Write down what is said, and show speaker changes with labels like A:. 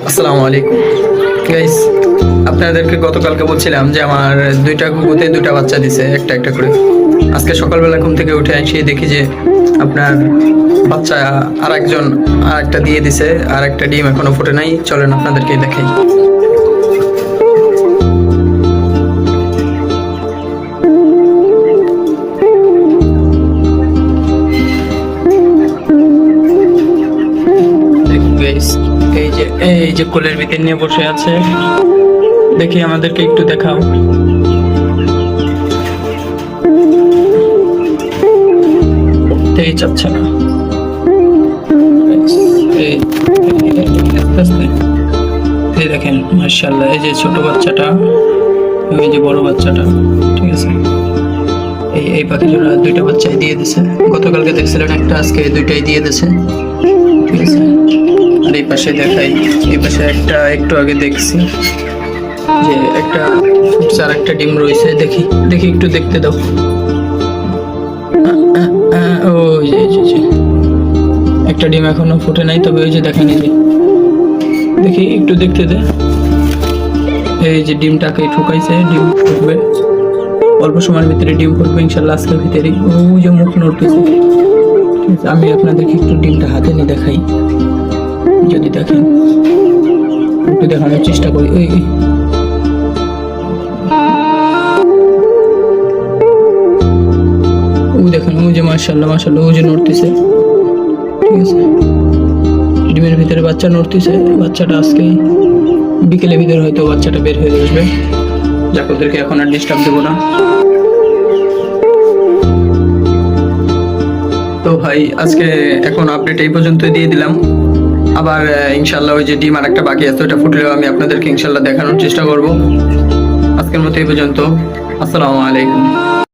A: আসসালামু আলাইকুম গাইস, আপনাদেরকে গতকালকে বলছিলাম যে আমার দুইটা ঘুঘুতে দুইটা বাচ্চা দিছে একটা একটা করে। আজকে সকালবেলা ঘুম থেকে উঠে এসে দেখি যে আপনার বাচ্চা আর একটা দিয়ে দিছে, আর একটা ডিম এখনো ফুটে নাই। চলেন আপনাদেরকে দেখাই। এই যে কোলের ভিতর নিয়ে বসে আছে, দেখি আমাদেরকে একটু দেখাও। চাচ্ছে না, এই দেখেন মাশাআল্লাহ, এই যে ছোট বাচ্চাটা, এই যে বড় বাচ্চাটা, ঠিক আছে। এই পাখি জোড়া দুইটা বাচ্চাই দিয়ে দিছে। গতকালকে দেখছিলেন একটা, আজকে দুইটাই দিয়ে দিছে, ঠিক আছে। আর এই পাশে দেখাই, এই পাশে একটা একটু আগে দেখছি যে একটা ফুটছে আর একটা ডিম রয়েছে। দেখি দেখি একটু দেখতে দাও। ওই যে একটা ডিম এখনো ফুটে নাই, তবে ওই যে দেখেন, এই যে দেখি একটু দেখতে দে। এই যে ডিমটাকে ঠুকাইছে, ডিম ফুটবে অল্প সময়ের ভিতরে, ডিম ফুটবে ইনশাল্লাহ আজকের ভিতরেই। ওই যে মুখ নড়তেছে। আমি আপনাদেরকে একটু ডিমটা হাতে নিয়ে দেখাই, যদি দেখেন একটু দেখানোর চেষ্টা করি। ওই দেখেন, ওই যে মাশাআল্লাহ মাশাআল্লাহ, ওই যে নড়তেছে, ঠিক আছে। ডিমের ভিতরে বাচ্চা নড়তেছে। বাচ্চাটা আজকে বিকেলের ভিতরে হয়তো বাচ্চাটা বের হয়ে আসবে। যাক, ওদেরকে এখন আর ডিস্টার্ব দেবো না। তো ভাই, আজকে এখন আপডেট এই পর্যন্ত দিয়ে দিলাম। আবার ইনশাল্লাহ ওই যে ডিম আর একটা বাকি আছে, ওটা ফুটলেও আমি আপনাদেরকে ইনশাল্লাহ দেখানোর চেষ্টা করব। আজকের মতো এই পর্যন্ত। আসসালামু আলাইকুম।